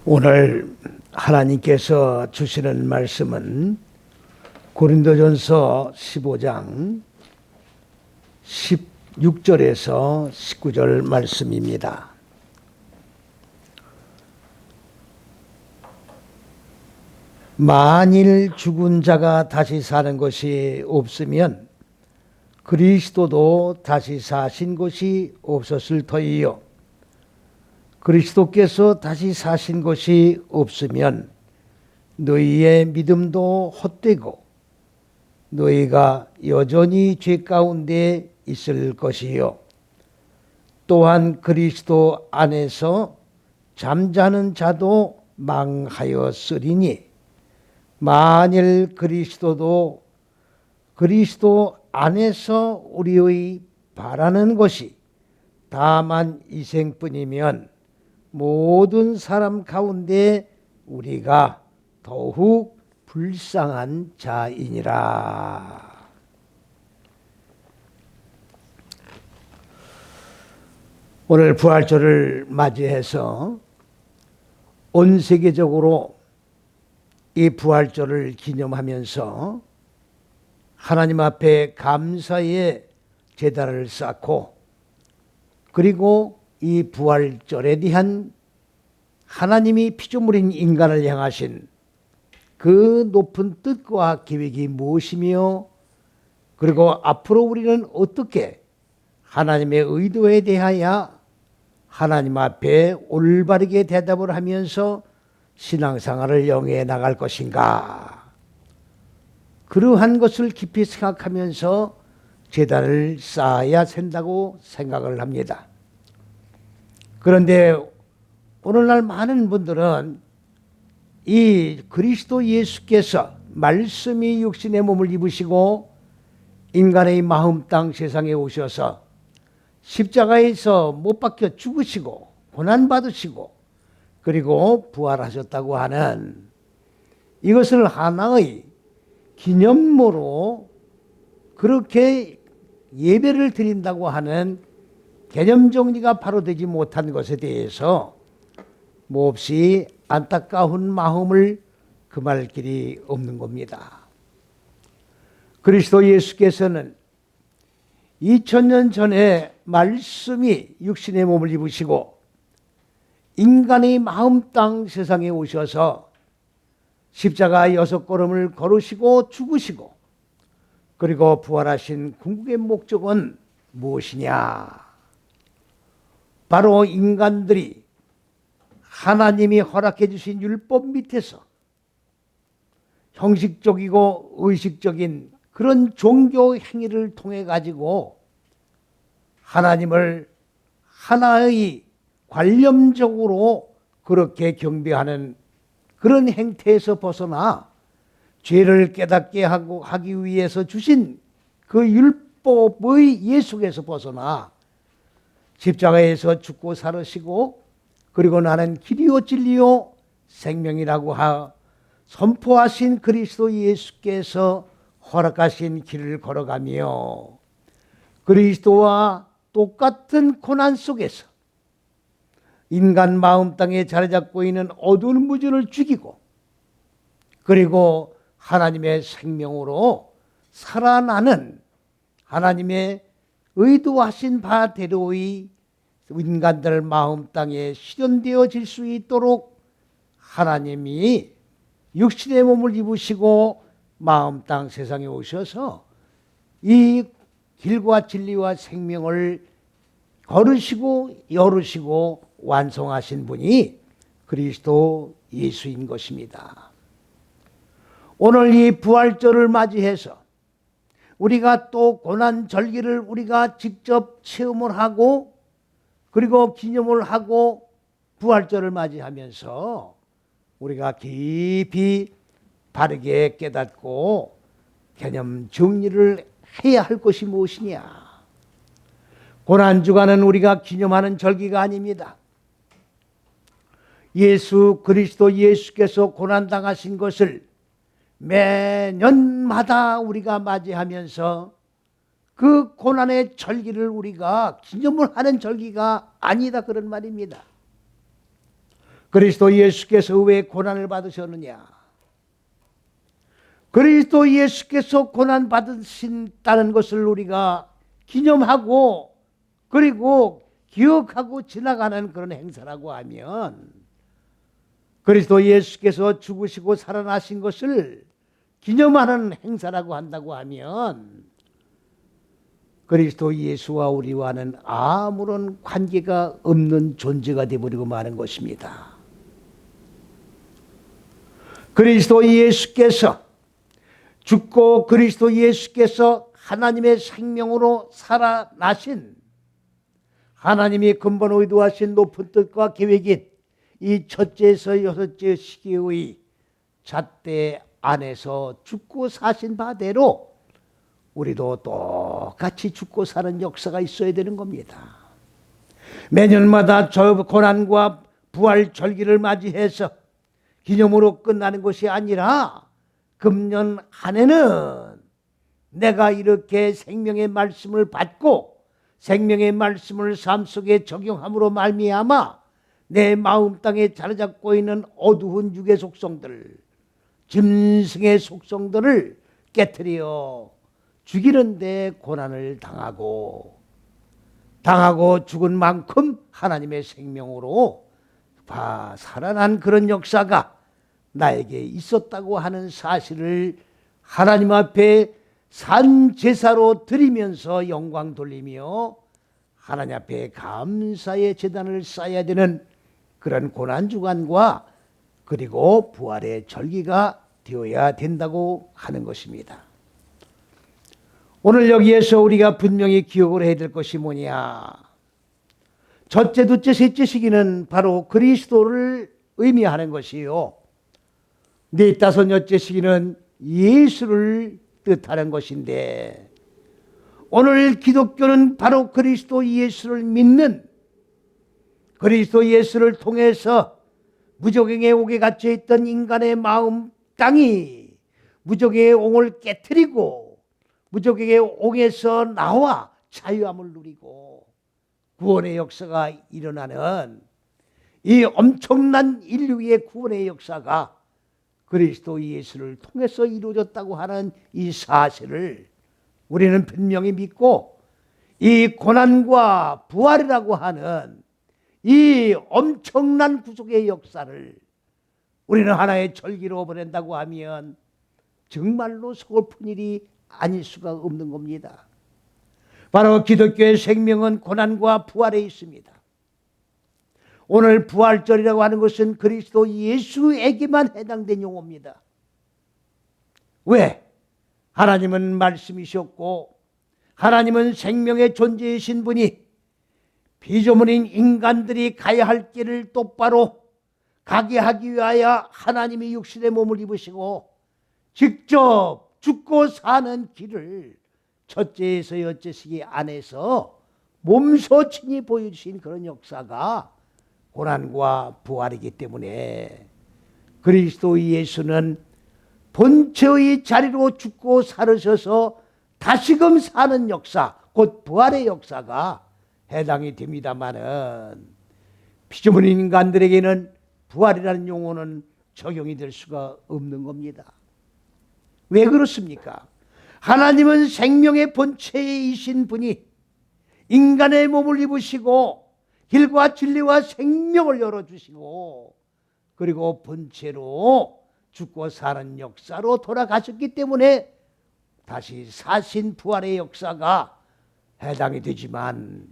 오늘 하나님께서 주시는 말씀은 고린도전서 15장 16절에서 19절 말씀입니다. 만일 죽은 자가 다시 사는 것이 없으면 그리스도도 다시 사신 것이 없었을 터이요. 그리스도께서 다시 사신 것이 없으면 너희의 믿음도 헛되고 너희가 여전히 죄 가운데 있을 것이요. 또한 그리스도 안에서 잠자는 자도 망하였으리니 만일 그리스도 안에서 우리의 바라는 것이 다만 이생뿐이면 모든 사람 가운데 우리가 더욱 불쌍한 자이니라. 오늘 부활절을 맞이해서 온 세계적으로 이 부활절을 기념하면서 하나님 앞에 감사의 제단을 쌓고 그리고 이 부활절에 대한 하나님이 피조물인 인간을 향하신 그 높은 뜻과 계획이 무엇이며 그리고 앞으로 우리는 어떻게 하나님의 의도에 대하여 하나님 앞에 올바르게 대답을 하면서 신앙생활을 영위해 나갈 것인가, 그러한 것을 깊이 생각하면서 제단을 쌓아야 된다고 생각을 합니다. 그런데 오늘날 많은 분들은 이 그리스도 예수께서 말씀이 육신의 몸을 입으시고 인간의 마음 땅 세상에 오셔서 십자가에서 못 박혀 죽으시고 고난받으시고 그리고 부활하셨다고 하는 이것을 하나의 기념모로 그렇게 예배를 드린다고 하는 개념 정리가 바로 되지 못한 것에 대해서 몹시 안타까운 마음을 금할 길이 없는 겁니다. 그리스도 예수께서는 2000년 전에 말씀이 육신의 몸을 입으시고 인간의 마음 땅 세상에 오셔서 십자가 6걸음을 걸으시고 죽으시고 그리고 부활하신 궁극의 목적은 무엇이냐? 바로 인간들이 하나님이 허락해 주신 율법 밑에서 형식적이고 의식적인 그런 종교 행위를 통해 가지고 하나님을 하나의 관념적으로 그렇게 경배하는 그런 행태에서 벗어나 죄를 깨닫게 하기 위해서 주신 그 율법의 예수에서 벗어나 십자가에서 죽고 살으시고 그리고 나는 길이요 진리요 생명이라고 선포하신 그리스도 예수께서 허락하신 길을 걸어가며 그리스도와 똑같은 고난 속에서 인간 마음 땅에 자리 잡고 있는 어두운 무지를 죽이고 그리고 하나님의 생명으로 살아나는 하나님의 의도하신 바대로의 인간들 마음 땅에 실현되어질 수 있도록 하나님이 육신의 몸을 입으시고 마음 땅 세상에 오셔서 이 길과 진리와 생명을 걸으시고 열으시고 완성하신 분이 그리스도 예수인 것입니다. 오늘 이 부활절을 맞이해서 우리가 또 고난절기를 우리가 직접 체험을 하고 그리고 기념을 하고 부활절을 맞이하면서 우리가 깊이 바르게 깨닫고 개념 정리를 해야 할 것이 무엇이냐? 고난주간은 우리가 기념하는 절기가 아닙니다. 예수 그리스도 예수께서 고난당하신 것을 매년마다 우리가 맞이하면서 그 고난의 절기를 우리가 기념을 하는 절기가 아니다 그런 말입니다. 그리스도 예수께서 왜 고난을 받으셨느냐? 그리스도 예수께서 고난 받으신다는 것을 우리가 기념하고 그리고 기억하고 지나가는 그런 행사라고 하면, 그리스도 예수께서 죽으시고 살아나신 것을 기념하는 행사라고 한다고 하면, 그리스도 예수와 우리와는 아무런 관계가 없는 존재가 되어버리고 마는 것입니다. 그리스도 예수께서 죽고 그리스도 예수께서 하나님의 생명으로 살아나신, 하나님이 근본 의도하신 높은 뜻과 계획인 이 첫째에서 여섯째 시기의 잣대 안에서 죽고 사신 바대로 우리도 똑같이 죽고 사는 역사가 있어야 되는 겁니다. 매년마다 저 고난과 부활 절기를 맞이해서 기념으로 끝나는 것이 아니라 금년 한 해는 내가 이렇게 생명의 말씀을 받고 생명의 말씀을 삶 속에 적용함으로 말미암아 내 마음 땅에 자리 잡고 있는 어두운 육의 속성들, 짐승의 속성들을 깨트려 죽이는데 고난을 당하고 죽은 만큼 하나님의 생명으로 살아난 그런 역사가 나에게 있었다고 하는 사실을 하나님 앞에 산 제사로 드리면서 영광 돌리며 하나님 앞에 감사의 제단을 쌓아야 되는 그런 고난주간과 그리고 부활의 절기가 되어야 된다고 하는 것입니다. 오늘 여기에서 우리가 분명히 기억을 해야 될 것이 뭐냐? 첫째, 둘째, 셋째 시기는 바로 그리스도를 의미하는 것이요, 네 다섯 여째 시기는 예수를 뜻하는 것인데, 오늘 기독교는 바로 그리스도 예수를 믿는, 그리스도 예수를 통해서 무적행의 옥에 갇혀 있던 인간의 마음 땅이 무적행의 옥을 깨트리고 무적행의 옥에서 나와 자유함을 누리고 구원의 역사가 일어나는 이 엄청난 인류의 구원의 역사가 그리스도 예수를 통해서 이루어졌다고 하는 이 사실을 우리는 분명히 믿고, 이 고난과 부활이라고 하는 이 엄청난 구속의 역사를 우리는 하나의 절기로 보낸다고 하면 정말로 서글픈 일이 아닐 수가 없는 겁니다. 바로 기독교의 생명은 고난과 부활에 있습니다. 오늘 부활절이라고 하는 것은 그리스도 예수에게만 해당된 용어입니다. 왜? 하나님은 말씀이셨고 하나님은 생명의 존재이신 분이 피조물인 인간들이 가야 할 길을 똑바로 가게 하기 위하여 하나님이 육신의 몸을 입으시고 직접 죽고 사는 길을 첫째에서 여째 시기 안에서 몸소 친히 보여주신 그런 역사가 고난과 부활이기 때문에 그리스도 예수는 본체의 자리로 죽고 살으셔서 다시금 사는 역사, 곧 부활의 역사가 해당이 됩니다마는 피조물인 인간들에게는 부활이라는 용어는 적용이 될 수가 없는 겁니다. 왜 그렇습니까? 하나님은 생명의 본체이신 분이 인간의 몸을 입으시고 길과 진리와 생명을 열어주시고 그리고 본체로 죽고 사는 역사로 돌아가셨기 때문에 다시 사신 부활의 역사가 해당이 되지만,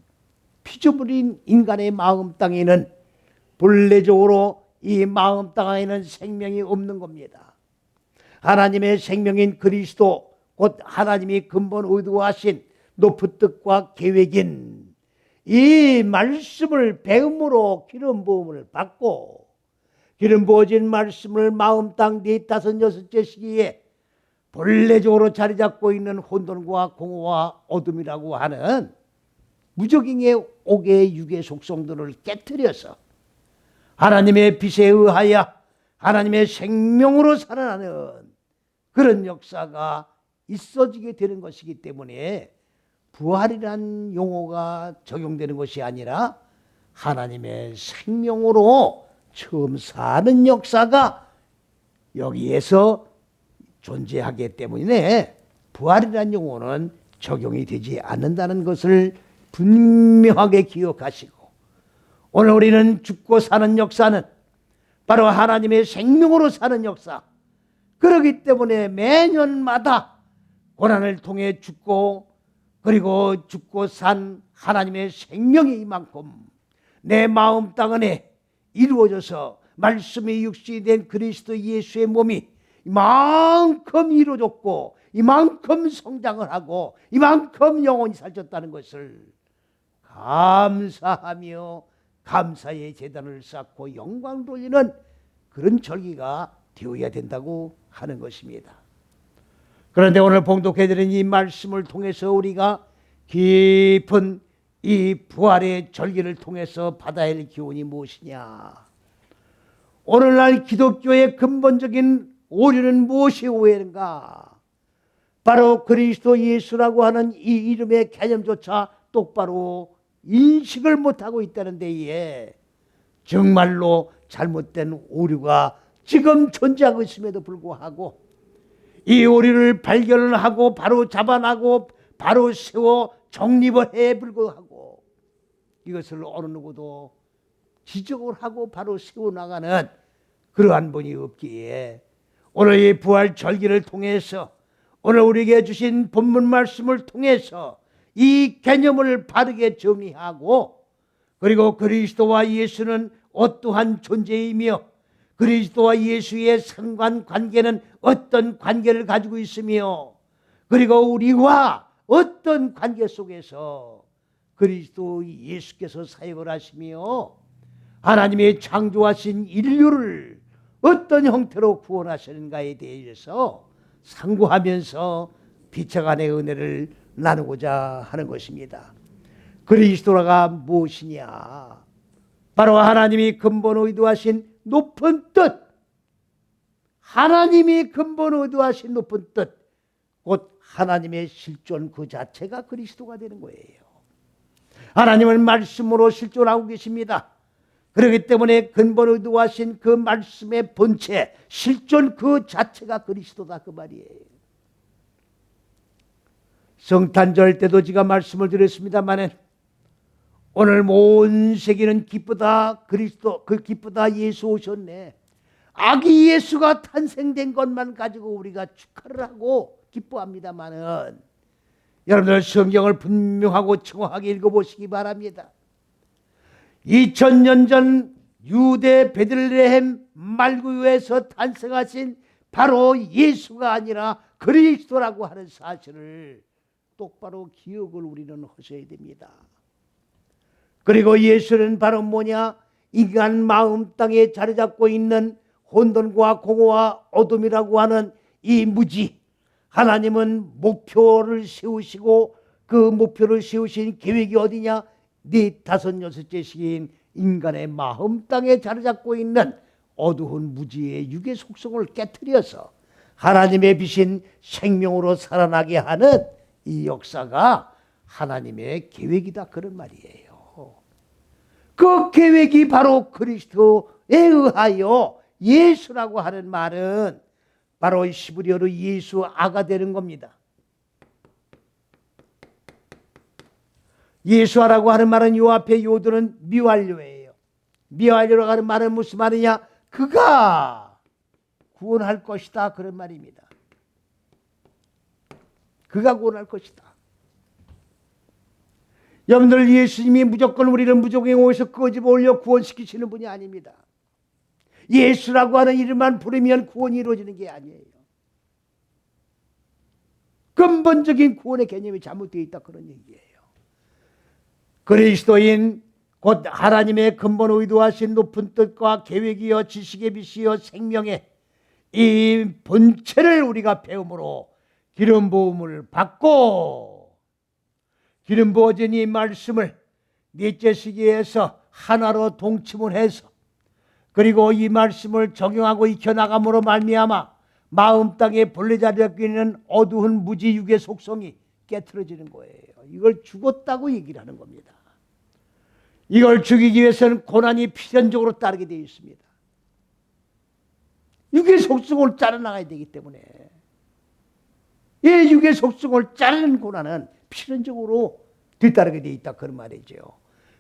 피조물인 인간의 마음 땅에는 본래적으로 이 마음 땅에는 생명이 없는 겁니다. 하나님의 생명인 그리스도, 곧 하나님이 근본 의도하신 높은 뜻과 계획인 이 말씀을 배움으로 기름 부음을 받고 기름 부어진 말씀을 마음 땅 네 다섯 여섯째 시기에 본래적으로 자리 잡고 있는 혼돈과 공허와 어둠이라고 하는 무적행의 옥의 육의 속성들을 깨트려서 하나님의 빛에 의하여 하나님의 생명으로 살아나는 그런 역사가 있어지게 되는 것이기 때문에 부활이란 용어가 적용되는 것이 아니라 하나님의 생명으로 처음 사는 역사가 여기에서 존재하기 때문에 부활이라는 용어는 적용이 되지 않는다는 것을 분명하게 기억하시고, 오늘 우리는 죽고 사는 역사는 바로 하나님의 생명으로 사는 역사, 그렇기 때문에 매년마다 고난을 통해 죽고, 그리고 죽고 산 하나님의 생명이 이만큼 내 마음 땅 안에 이루어져서 말씀이 육신이 된 그리스도 예수의 몸이 이만큼 이루어졌고, 이만큼 성장을 하고, 이만큼 영원히 살졌다는 것을 감사하며 감사의 제단을 쌓고 영광 돌리는 그런 절기가 되어야 된다고 하는 것입니다. 그런데 오늘 봉독해드린 이 말씀을 통해서 우리가 깊은 이 부활의 절기를 통해서 받아야 할 교훈이 무엇이냐? 오늘날 기독교의 근본적인 오류는 무엇이 오해인가? 바로 그리스도 예수라고 하는 이 이름의 개념조차 똑바로 인식을 못하고 있다는 데에 정말로 잘못된 오류가 지금 존재하고 있음에도 불구하고, 이 오류를 발견을 하고 바로 잡아나고 바로 세워 정립을 해 불구하고, 이것을 어느 누구도 지적을 하고 바로 세워나가는 그러한 분이 없기에, 오늘 이 부활 절기를 통해서, 오늘 우리에게 주신 본문 말씀을 통해서 이 개념을 바르게 정리하고, 그리고 그리스도와 예수는 어떠한 존재이며 그리스도와 예수의 상관관계는 어떤 관계를 가지고 있으며, 그리고 우리와 어떤 관계 속에서 그리스도 예수께서 사역을 하시며 하나님의 창조하신 인류를 어떤 형태로 구원하시는가에 대해서 상고하면서 비차간의 은혜를 나누고자 하는 것입니다. 그리스도가 무엇이냐? 바로 하나님이 근본 의도하신 높은 뜻, 하나님이 근본 의도하신 높은 뜻, 곧 하나님의 실존 그 자체가 그리스도가 되는 거예요. 하나님은 말씀으로 실존하고 계십니다. 그렇기 때문에 근본 의도하신 그 말씀의 본체, 실존 그 자체가 그리스도다, 그 말이에요. 성탄절 때도 제가 말씀을 드렸습니다마는, 오늘 온 세계는 기쁘다, 그리스도, 그 기쁘다, 예수 오셨네. 아기 예수가 탄생된 것만 가지고 우리가 축하를 하고 기뻐합니다마는, 여러분들 성경을 분명하고 정확하게 읽어보시기 바랍니다. 2000년 전 유대 베들레헴 말구유에서 탄생하신 바로 예수가 아니라 그리스도라고 하는 사실을 똑바로 기억을 우리는 하셔야 됩니다. 그리고 예수는 바로 뭐냐? 인간 마음 땅에 자리 잡고 있는 혼돈과 공허와 어둠이라고 하는 이 무지, 하나님은 목표를 세우시고 그 목표를 세우신 계획이 어디냐? 네 다섯 여섯째 시기인 인간의 마음 땅에 자리 잡고 있는 어두운 무지의 육의 속성을 깨트려서 하나님의 빛인 생명으로 살아나게 하는 이 역사가 하나님의 계획이다, 그런 말이에요. 그 계획이 바로 그리스도에 의하여 예수라고 하는 말은 바로 히브리어로 예수 아가 되는 겁니다. 예수아라고 하는 말은 요 앞에 요들은 미완료예요. 미완료라고 하는 말은 무슨 말이냐? 그가 구원할 것이다, 그런 말입니다. 그가 구원할 것이다. 여러분들, 예수님이 무조건 우리를 무조건에 오셔서 끄집어 올려 구원시키시는 분이 아닙니다. 예수라고 하는 이름만 부르면 구원이 이루어지는 게 아니에요. 근본적인 구원의 개념이 잘못되어 있다, 그런 얘기예요. 그리스도인 곧 하나님의 근본 의도하신 높은 뜻과 계획이여 지식의 빛이여 생명의 이 본체를 우리가 배움으로 기름 부음을 받고, 기름 부어진 이 말씀을 넷째 시기에서 하나로 동침을 해서, 그리고 이 말씀을 적용하고 익혀나감으로 말미암아 마음 땅에 본래 자리 잡고 있는 어두운 무지 육의 속성이 깨트려지는 거예요. 이걸 죽었다고 얘기를 하는 겁니다. 이걸 죽이기 위해서는 고난이 필연적으로 따르게 되어 있습니다. 육의 속성을 자르나가야 되기 때문에 이 육의 속성을 자르는 고난은 필연적으로 뒤따르게 되어 있다 그런 말이죠.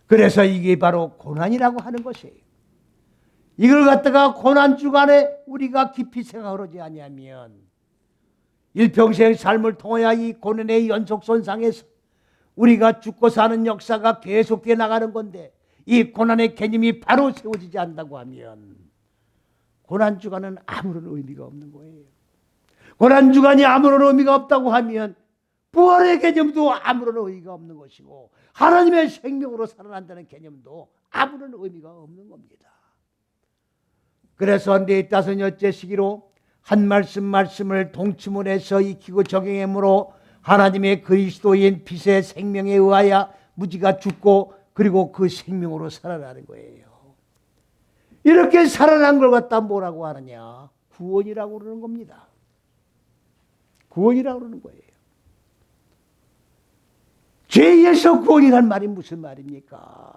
그래서 이게 바로 고난이라고 하는 것이에요. 이걸 갖다가 고난 주간에 우리가 깊이 생각하지 아니하면 일평생 삶을 통하여 이 고난의 연속선상에서 우리가 죽고 사는 역사가 계속되어 나가는 건데 이 고난의 개념이 바로 세워지지 않는다고 하면 고난 주간은 아무런 의미가 없는 거예요. 고난 주간이 아무런 의미가 없다고 하면 부활의 개념도 아무런 의미가 없는 것이고 하나님의 생명으로 살아난다는 개념도 아무런 의미가 없는 겁니다. 그래서 네 다섯 여째 시기로 한 말씀을 동치문에서 익히고 적용함으로 하나님의 그리스도인 빛의 생명에 의하여 무지가 죽고 그리고 그 생명으로 살아나는 거예요. 이렇게 살아난 걸 갖다 뭐라고 하느냐? 구원이라고 그러는 겁니다. 구원이라고 그러는 거예요. 죄에서 구원이란 말이 무슨 말입니까?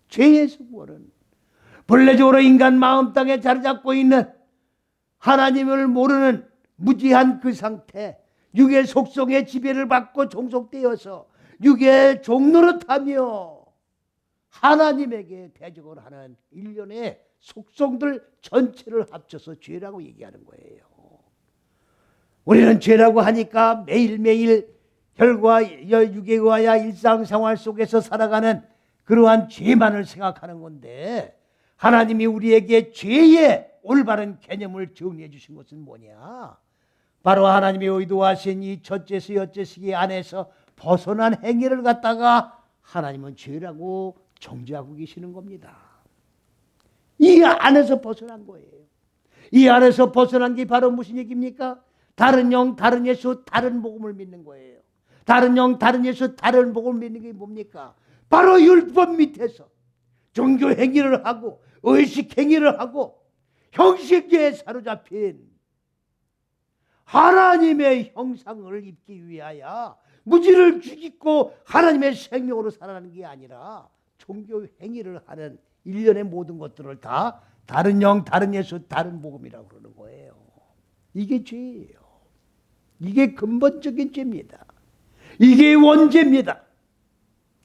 죄에서 구원은 본래적으로 인간 마음 땅에 자리 잡고 있는 하나님을 모르는 무지한 그 상태, 육의 속성의 지배를 받고 종속되어서 육의 종노릇하며 하나님에게 대적을 하는 일련의 속성들 전체를 합쳐서 죄라고 얘기하는 거예요. 우리는 죄라고 하니까 매일매일 혈과 육에 의하여 일상생활 속에서 살아가는 그러한 죄만을 생각하는 건데 하나님이 우리에게 죄의 올바른 개념을 정리해 주신 것은 뭐냐? 바로 하나님의 의도하신 이 첫째서 여째시기 안에서 벗어난 행위를 갖다가 하나님은 죄라고 정죄하고 계시는 겁니다. 이 안에서 벗어난 거예요. 이 안에서 벗어난 게 바로 무슨 얘기입니까? 다른 영, 다른 예수, 다른 복음을 믿는 거예요. 다른 영, 다른 예수, 다른 복음을 믿는 게 뭡니까? 바로 율법 밑에서 종교 행위를 하고 의식 행위를 하고 형식에 사로잡힌 하나님의 형상을 입기 위하여 무지를 죽이고 하나님의 생명으로 살아가는 게 아니라 종교 행위를 하는 일련의 모든 것들을 다 다른 영, 다른 예수, 다른 복음이라고 그러는 거예요. 이게 죄예요. 이게 근본적인 죄입니다. 이게 원죄입니다.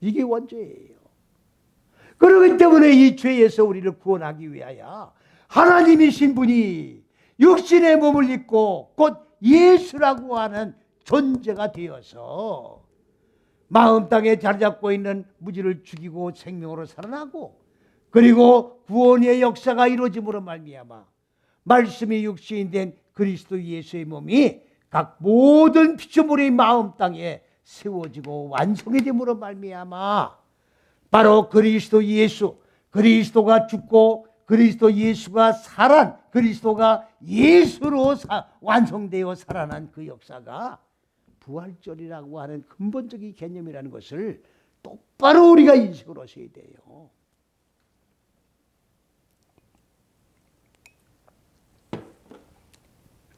이게 원죄예요. 그렇기 때문에 이 죄에서 우리를 구원하기 위하여 하나님이신 분이 육신의 몸을 입고 곧 예수라고 하는 존재가 되어서 마음 땅에 자리 잡고 있는 무지를 죽이고 생명으로 살아나고 그리고 구원의 역사가 이루어짐으로 말미암아 말씀이 육신이 된 그리스도 예수의 몸이 각 모든 피조물의 마음 땅에 세워지고 완성해짐으로 말미암아 바로 그리스도 예수, 그리스도가 죽고 그리스도 예수가 살아난 그리스도가 예수로 완성되어 살아난 그 역사가 부활절이라고 하는 근본적인 개념이라는 것을 똑바로 우리가 인식을 하셔야 돼요.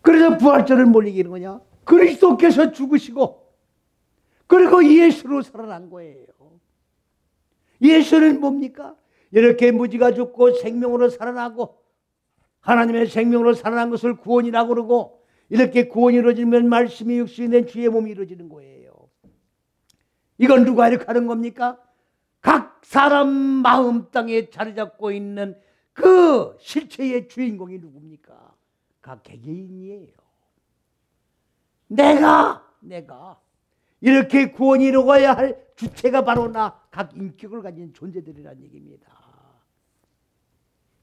그래서 부활절을 뭘 얘기하는 거냐? 그리스도께서 죽으시고 그리고 예수로 살아난 거예요. 예수는 뭡니까? 이렇게 무지가 죽고 생명으로 살아나고 하나님의 생명으로 살아난 것을 구원이라고 그러고 이렇게 구원이 이루어지면 말씀이 육신이 된 주의 몸이 이루어지는 거예요. 이건 누가 이렇게 하는 겁니까? 각 사람 마음 땅에 자리 잡고 있는 그 실체의 주인공이 누굽니까? 각 개개인이에요. 내가 이렇게 구원이 이루어야 할 주체가 바로 나 각 인격을 가진 존재들이라는 얘기입니다.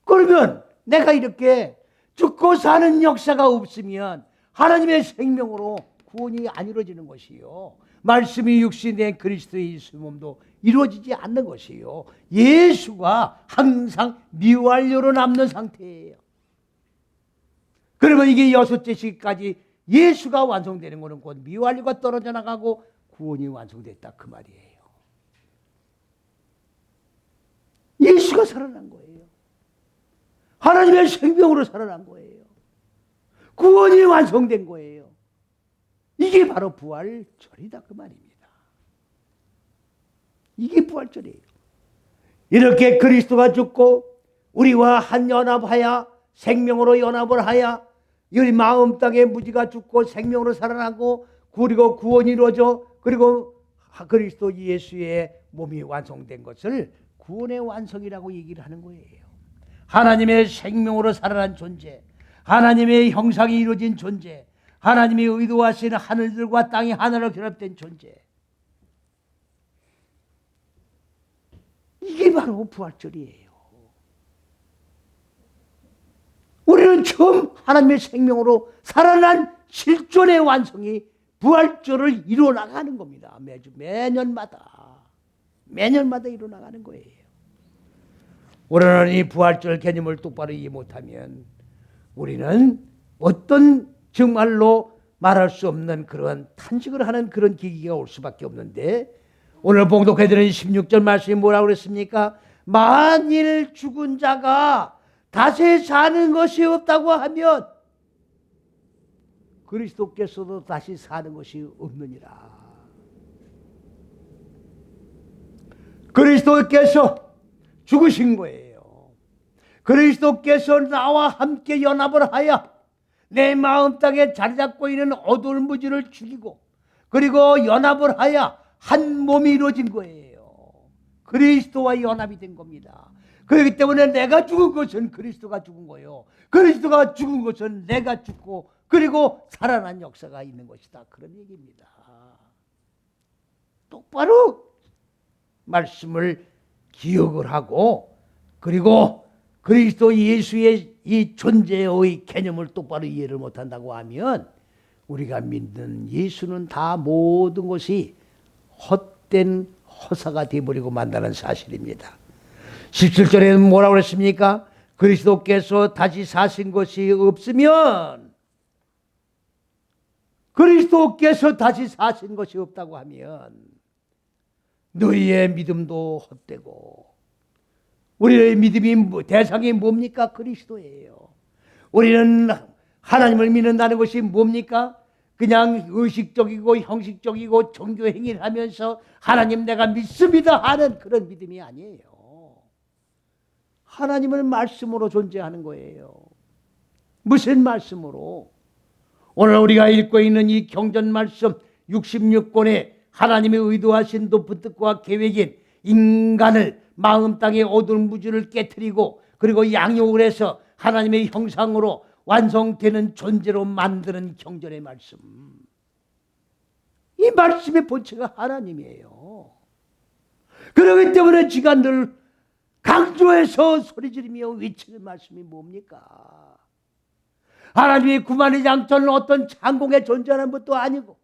그러면 내가 이렇게 죽고 사는 역사가 없으면 하나님의 생명으로 구원이 안 이루어지는 것이요. 말씀이 육신된 그리스도의 예수 몸도 이루어지지 않는 것이요. 예수가 항상 미완료로 남는 상태예요. 그러면 이게 여섯째 시기까지 예수가 완성되는 것은 곧 미완료가 떨어져 나가고 구원이 완성됐다 그 말이에요. 예수가 살아난 거예요. 하나님의 생명으로 살아난 거예요. 구원이 완성된 거예요. 이게 바로 부활절이다 그 말입니다. 이게 부활절이에요. 이렇게 그리스도가 죽고 우리와 한 연합하여 생명으로 연합을 하여 이 마음 땅에 무지가 죽고 생명으로 살아나고 그리고 구원이 이루어져 그리고 그리스도 예수의 몸이 완성된 것을 구원의 완성이라고 얘기를 하는 거예요. 하나님의 생명으로 살아난 존재, 하나님의 형상이 이루어진 존재, 하나님이 의도하신 하늘들과 땅이 하나로 결합된 존재, 이게 바로 부활절이에요. 우리는 처음 하나님의 생명으로 살아난 실존의 완성이 부활절을 이루어나가는 겁니다. 매년마다 이루어나가는 거예요. 우리는 이 부활절 개념을 똑바로 이해 못하면 우리는 어떤 정말로 말할 수 없는 그런 탄식을 하는 그런 기기가 올 수밖에 없는데, 오늘 봉독해드린 16절 말씀이 뭐라고 그랬습니까? 만일 죽은 자가 다시 사는 것이 없다고 하면 그리스도께서도 다시 사는 것이 없느니라. 그리스도께서 죽으신 거예요. 그리스도께서 나와 함께 연합을 하여 내 마음 땅에 자리 잡고 있는 어두운 무지를 죽이고 그리고 연합을 하여 한 몸이 이루어진 거예요. 그리스도와 연합이 된 겁니다. 그렇기 때문에 내가 죽은 것은 그리스도가 죽은 거예요. 그리스도가 죽은 것은 내가 죽고 그리고 살아난 역사가 있는 것이다. 그런 얘기입니다. 똑바로 말씀을 기억을 하고 그리고 그리스도 예수의 이 존재의 개념을 똑바로 이해를 못한다고 하면 우리가 믿는 예수는 다 모든 것이 헛된 허사가 되어버리고 만다는 사실입니다. 17절에는 뭐라고 그랬습니까? 그리스도께서 다시 사신 것이 없으면, 그리스도께서 다시 사신 것이 없다고 하면 너희의 믿음도 헛되고, 우리의 믿음이 대상이 뭡니까? 그리스도예요. 우리는 하나님을 믿는다는 것이 뭡니까? 그냥 의식적이고 형식적이고 종교 행위를 하면서 하나님 내가 믿습니다 하는 그런 믿음이 아니에요. 하나님을 말씀으로 존재하는 거예요. 무슨 말씀으로? 오늘 우리가 읽고 있는 이 경전 말씀 66권에 하나님이 의도하신 높은 뜻과 계획인 인간을 마음 땅의 어두운 무지를 깨트리고 그리고 양육을 해서 하나님의 형상으로 완성되는 존재로 만드는 경전의 말씀. 이 말씀의 본체가 하나님이에요. 그렇기 때문에 지가 늘 강조해서 소리지르며 외치는 말씀이 뭡니까? 하나님이 구만의 장천은 어떤 창공에 존재하는 것도 아니고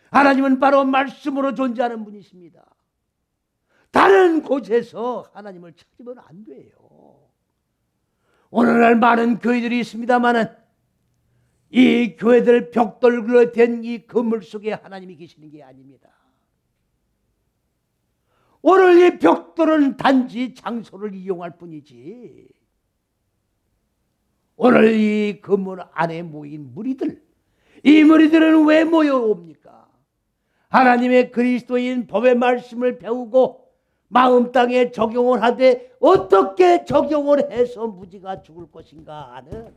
하나님은 바로 말씀으로 존재하는 분이십니다. 다른 곳에서 하나님을 찾으면 안 돼요. 오늘날 많은 교회들이 있습니다마는 이 교회들 벽돌로 된 이 건물 속에 하나님이 계시는 게 아닙니다. 오늘 이 벽돌은 단지 장소를 이용할 뿐이지 오늘 이 건물 안에 모인 무리들, 이 무리들은 왜 모여옵니까? 하나님의 그리스도인 법의 말씀을 배우고 마음 땅에 적용을 하되 어떻게 적용을 해서 무지가 죽을 것인가 하는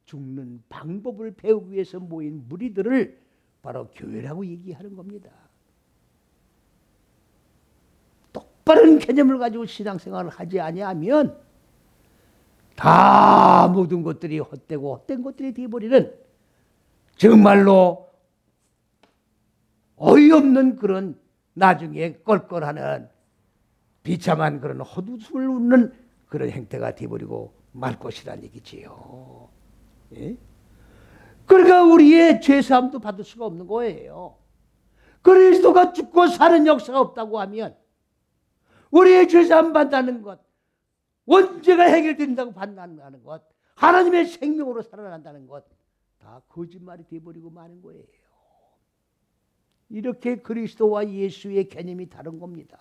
죽는 방법을 배우기 위해서 모인 무리들을 바로 교회라고 얘기하는 겁니다. 똑바른 개념을 가지고 신앙생활을 하지 아니하면 다 모든 것들이 헛되고 헛된 것들이 되어버리는 정말로 어이없는 그런 나중에 껄껄하는 비참한 그런 헛웃음을 웃는 그런 행태가 되어버리고 말 것이란 얘기지요. 예? 그러니까 우리의 죄사함도 받을 수가 없는 거예요. 그리스도가 죽고 사는 역사가 없다고 하면 우리의 죄사함 받는 것, 원죄가 해결된다고 판단하는 것, 하나님의 생명으로 살아난다는 것, 다 거짓말이 되어버리고 마는 거예요. 이렇게 그리스도와 예수의 개념이 다른 겁니다.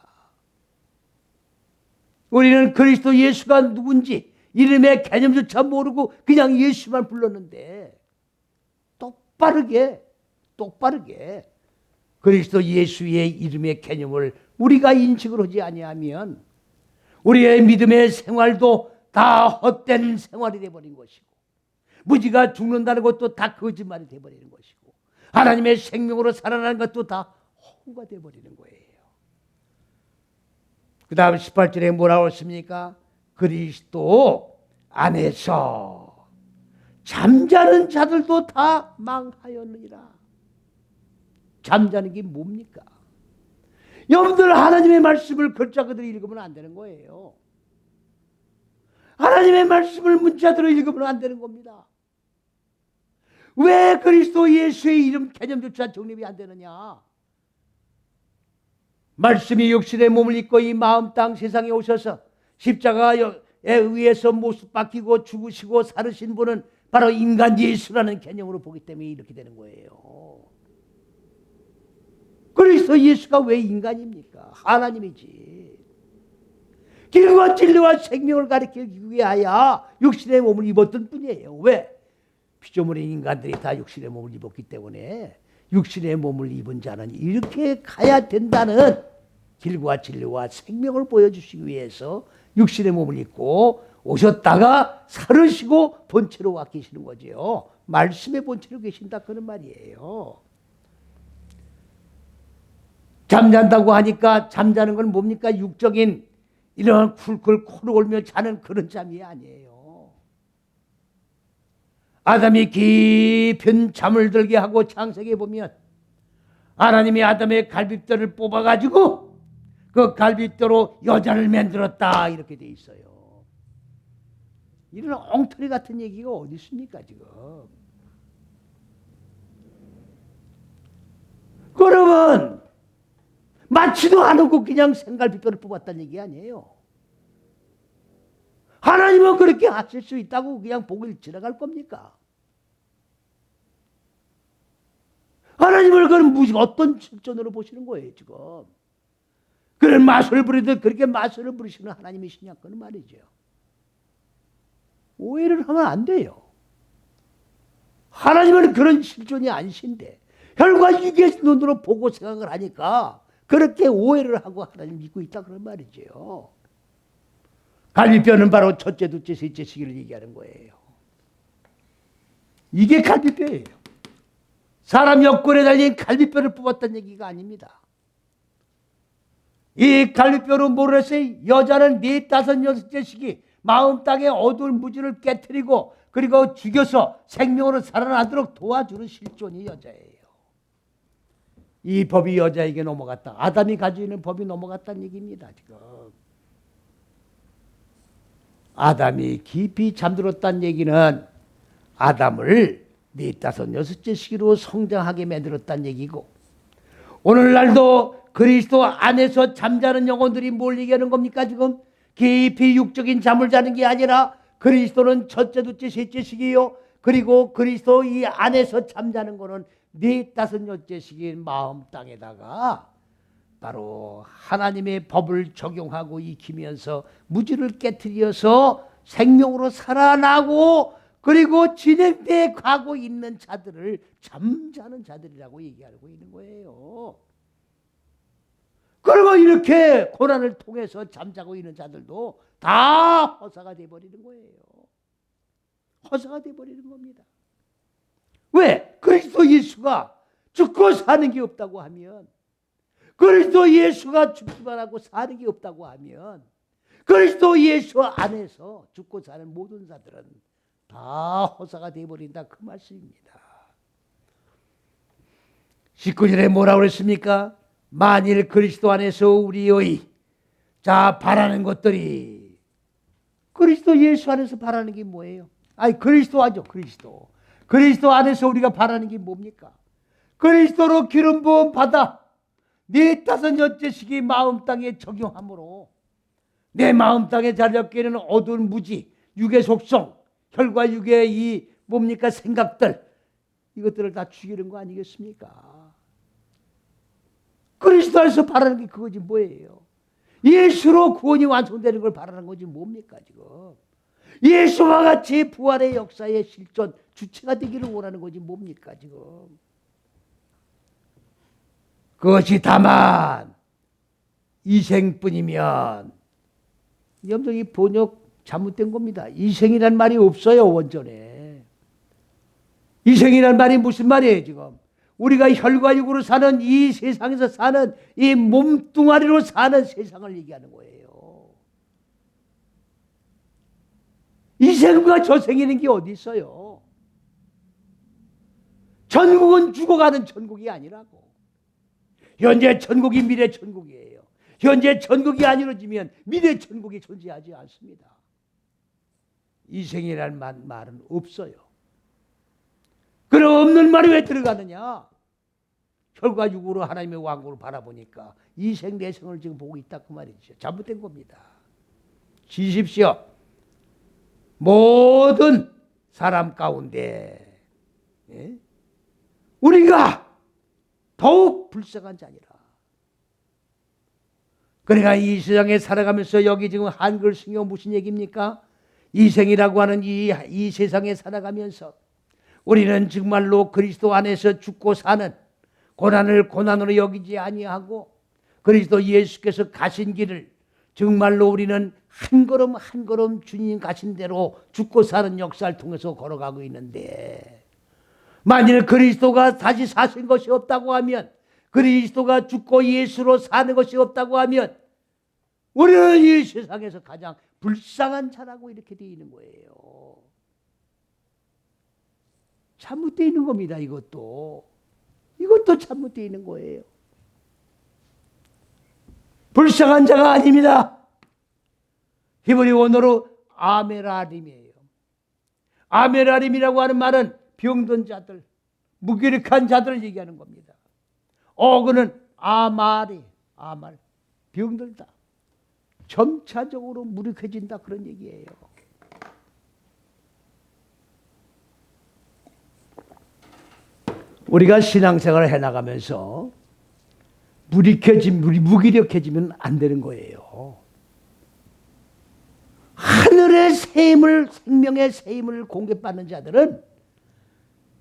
우리는 그리스도 예수가 누군지 이름의 개념조차 모르고 그냥 예수만 불렀는데 똑바르게 그리스도 예수의 이름의 개념을 우리가 인식을 하지 아니하면 우리의 믿음의 생활도 다 헛된 생활이 되어버린 것이고, 무지가 죽는다는 것도 다 거짓말이 되어버리는 것이고, 하나님의 생명으로 살아나는 것도 다 허구가 되어버리는 거예요. 그 다음 18절에 뭐라고 했습니까? 그리스도 안에서 잠자는 자들도 다 망하였느니라. 잠자는 게 뭡니까? 여러분들 하나님의 말씀을 글자 그대로 읽으면 안 되는 거예요. 하나님의 말씀을 문자대로 읽으면 안 되는 겁니다. 왜 그리스도 예수의 이름 개념조차 정립이 안 되느냐? 말씀이 육신의 몸을 입고 이 마음 땅 세상에 오셔서 십자가에 의해서 모습 바뀌고 죽으시고 살으신 분은 바로 인간 예수라는 개념으로 보기 때문에 이렇게 되는 거예요. 그리스도 예수가 왜 인간입니까? 하나님이지. 길과 진리와 생명을 가리키기 위하여 육신의 몸을 입었던 뿐이에요. 왜? 피조물인 인간들이 다 육신의 몸을 입었기 때문에 육신의 몸을 입은 자는 이렇게 가야 된다는 길과 진리와 생명을 보여주시기 위해서 육신의 몸을 입고 오셨다가 살으시고 본체로 와 계시는 거죠. 말씀의 본체로 계신다 그런 말이에요. 잠잔다고 하니까 잠자는 건 뭡니까? 육적인 이런 쿨쿨 코를 골며 자는 그런 잠이 아니에요. 아담이 깊은 잠을 들게 하고 창세기에 보면 하나님이 아담의 갈빗뼈를 뽑아가지고 그 갈빗뼈로 여자를 만들었다 이렇게 돼 있어요. 이런 엉터리 같은 얘기가 어디 있습니까 지금? 그러면 맞지도 않고 그냥 생갈빗뼈를 뽑았다는 얘기 아니에요. 하나님은 그렇게 하실 수 있다고 그냥 보고 지나갈 겁니까? 하나님을 그럼 어떤 측전으로 보시는 거예요 지금? 그런 마술을 부리듯 그렇게 마술을 부리시는 하나님이시냐 그런 말이죠. 오해를 하면 안 돼요. 하나님은 그런 실존이 아니신데 혈과 육의 눈으로 보고 생각을 하니까 그렇게 오해를 하고 하나님 믿고 있다 그런 말이죠. 갈비뼈는 바로 첫째, 둘째, 셋째 시기를 얘기하는 거예요. 이게 갈비뼈예요. 사람 옆구리에 달린 갈비뼈를 뽑았다는 얘기가 아닙니다. 이 갈비뼈로 뭐를 했어요? 여자는 4, 5, 6째 시기 마음 땅의 어두운 무지를 깨트리고 그리고 죽여서 생명으로 살아나도록 도와주는 실존이 여자예요. 이 법이 여자에게 넘어갔다. 아담이 가지고 있는 법이 넘어갔다는 얘기입니다. 지금 아담이 깊이 잠들었다는 얘기는 아담을 4, 5, 6째 시기로 성장하게 만들었다는 얘기고, 오늘날도 그리스도 안에서 잠자는 영혼들이 뭘 얘기하는 겁니까? 지금 깊이 육적인 잠을 자는 게 아니라 그리스도는 첫째, 둘째, 셋째 시기요. 그리고 그리스도 이 안에서 잠자는 거는 4, 5, 6째 시기인 마음 땅에다가 바로 하나님의 법을 적용하고 익히면서 무지를 깨트려서 생명으로 살아나고 그리고 진행돼 가고 있는 자들을 잠자는 자들이라고 얘기하고 있는 거예요. 그리고 이렇게 고난을 통해서 잠자고 있는 자들도 다 허사가 돼버리는 거예요. 허사가 돼버리는 겁니다. 왜? 그리스도 예수가 죽고 사는 게 없다고 하면, 그리스도 예수가 죽기만 하고 사는 게 없다고 하면 그리스도 예수 안에서 죽고 사는 모든 자들은 다 허사가 돼버린다 그 말씀입니다. 19절에 뭐라고 그랬습니까? 만일 그리스도 안에서 우리의 바라는 것들이, 그리스도 예수 안에서 바라는 게 뭐예요? 아니 그리스도 아죠. 그리스도 안에서 우리가 바라는 게 뭡니까? 그리스도로 기름 부음 받아 4, 5, 6째 시기 마음 땅에 적용함으로 내 마음 땅에 자리 잡게 되는 어두운 무지, 육의 속성, 혈과 육의 이 뭡니까 생각들, 이것들을 다 죽이는 거 아니겠습니까? 그리스도 안에서 바라는 게 그거지 뭐예요? 예수로 구원이 완성되는 걸 바라는 거지 뭡니까 지금? 예수와 같이 부활의 역사의 실존 주체가 되기를 원하는 거지 뭡니까 지금? 그것이 다만 이생뿐이면 여러분들 이 번역 잘못된 겁니다. 이생이란 말이 없어요, 원전에. 이생이란 말이 무슨 말이에요, 지금? 우리가 혈과육으로 사는 이 세상에서 사는 이 몸뚱아리로 사는 세상을 얘기하는 거예요. 이생과 저생이라는 게 어디 있어요? 천국은 죽어가는 천국이 아니라고. 현재 천국이 미래 천국이에요. 현재 천국이 안 이루어지면 미래 천국이 존재하지 않습니다. 이생이라는 말은 없어요. 그럼 없는 말이 왜 들어가느냐? 혈과육으로 하나님의 왕국을 바라보니까 이생 내생을 지금 보고 있다 그 말이죠. 잘못된 겁니다. 지십시오. 모든 사람 가운데 우리가 더욱 불쌍한 자니라. 그러니까 이 세상에 살아가면서 여기 지금 한글 성경 무슨 얘기입니까? 이생이라고 하는 이 세상에 살아가면서 우리는 정말로 그리스도 안에서 죽고 사는 고난을 고난으로 여기지 아니하고 그리스도 예수께서 가신 길을 정말로 우리는 한 걸음 한 걸음 주님 가신 대로 죽고 사는 역사를 통해서 걸어가고 있는데, 만일 그리스도가 다시 사신 것이 없다고 하면, 그리스도가 죽고 예수로 사는 것이 없다고 하면 우리는 이 세상에서 가장 불쌍한 자라고 이렇게 되어 있는 거예요. 잘못되어 있는 겁니다. 이것도 잘못되어 있는 거예요. 불쌍한 자가 아닙니다. 히브리 원어로 아메라림이에요. 아메라림이라고 하는 말은 병든 자들, 무기력한 자들을 얘기하는 겁니다. 그는 아말, 병들다. 점차적으로 무력해진다 그런 얘기예요. 우리가 신앙생활을 해나가면서 무기력해지면 안 되는 거예요. 하늘의 세임을, 생명의 세임을 공개받는 자들은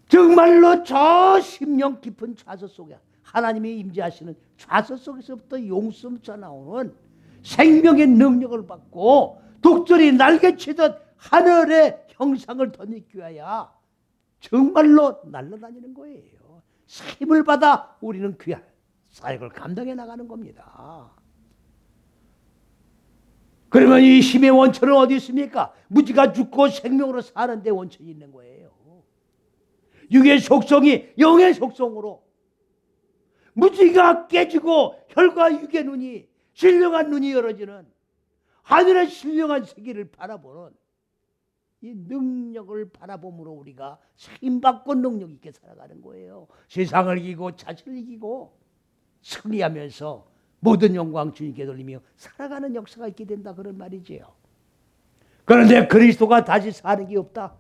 정말로 저 심령 깊은 좌서 속에 하나님이 임재하시는 좌서 속에서부터 용서부터 나오는 생명의 능력을 받고 독수리 날개치듯 하늘의 형상을 덧입기 위하여 정말로 날아다니는 거예요. 힘을 받아 우리는 귀한 사역을 감당해 나가는 겁니다. 그러면 이 힘의 원천은 어디 있습니까? 무지가 죽고 생명으로 사는 데 원천이 있는 거예요. 육의 속성이 영의 속성으로 무지가 깨지고 혈과 육의 눈이, 신령한 눈이 열어지는 하늘의 신령한 세계를 바라보는 이 능력을 바라봄으로 우리가 힘받고 능력 있게 살아가는 거예요. 세상을 이기고 자신을 이기고 승리하면서 모든 영광 주님께 돌리며 살아가는 역사가 있게 된다 그런 말이지요. 그런데 그리스도가 다시 사는 게 없다.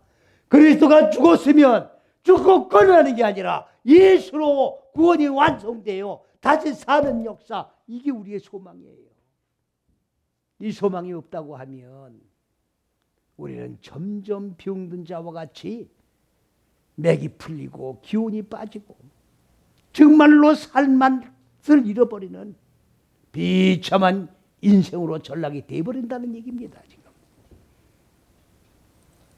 그리스도가 죽었으면 죽고 끝나는 게 아니라 예수로 구원이 완성되어 다시 사는 역사, 이게 우리의 소망이에요. 이 소망이 없다고 하면 우리는 점점 병든 자와 같이 맥이 풀리고 기운이 빠지고 정말로 살만을 잃어버리는 비참한 인생으로 전락이 되어버린다는 얘기입니다. 지금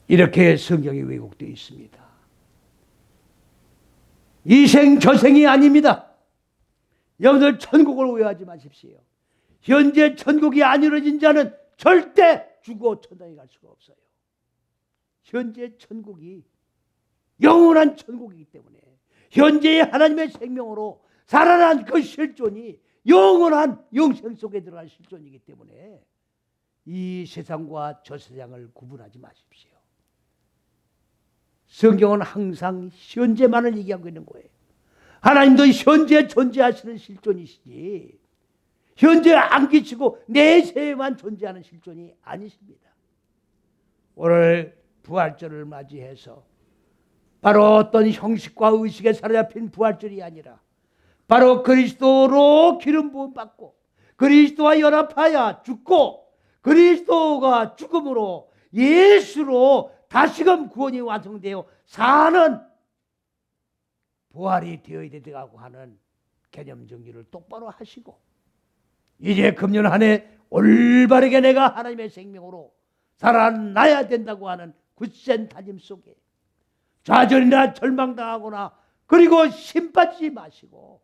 이렇게 성경이 왜곡되어 있습니다. 이생 저생이 아닙니다. 여러분들 천국을 오해하지 마십시오. 현재 천국이 안 이루어진 자는 절대 죽어 천당에 갈 수가 없어요. 현재 천국이 영원한 천국이기 때문에 현재의 하나님의 생명으로 살아난 그 실존이 영원한 영생 속에 들어간 실존이기 때문에 이 세상과 저 세상을 구분하지 마십시오. 성경은 항상 현재만을 얘기하고 있는 거예요. 하나님도 현재 존재하시는 실존이시지 현재 안 끼치고 내세에만 존재하는 실존이 아니십니다. 오늘 부활절을 맞이해서 바로 어떤 형식과 의식에 사로잡힌 부활절이 아니라 바로 그리스도로 기름 부음 받고 그리스도와 연합하여 죽고 그리스도가 죽음으로 예수로 다시금 구원이 완성되어 사는 부활이 되어야 된다고 하는 개념 정리를 똑바로 하시고 이제 금년 한 해 올바르게 내가 하나님의 생명으로 살아나야 된다고 하는 굳센 다짐 속에 좌절이나 절망당하거나 그리고 힘 빠지지 마시고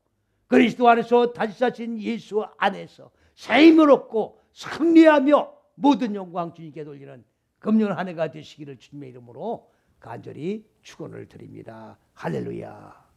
그리스도 안에서 다시 사신 예수 안에서 새 힘을 얻고 승리하며 모든 영광 주님께 돌리는 금년 한 해가 되시기를 주님의 이름으로 간절히 축원을 드립니다. 할렐루야.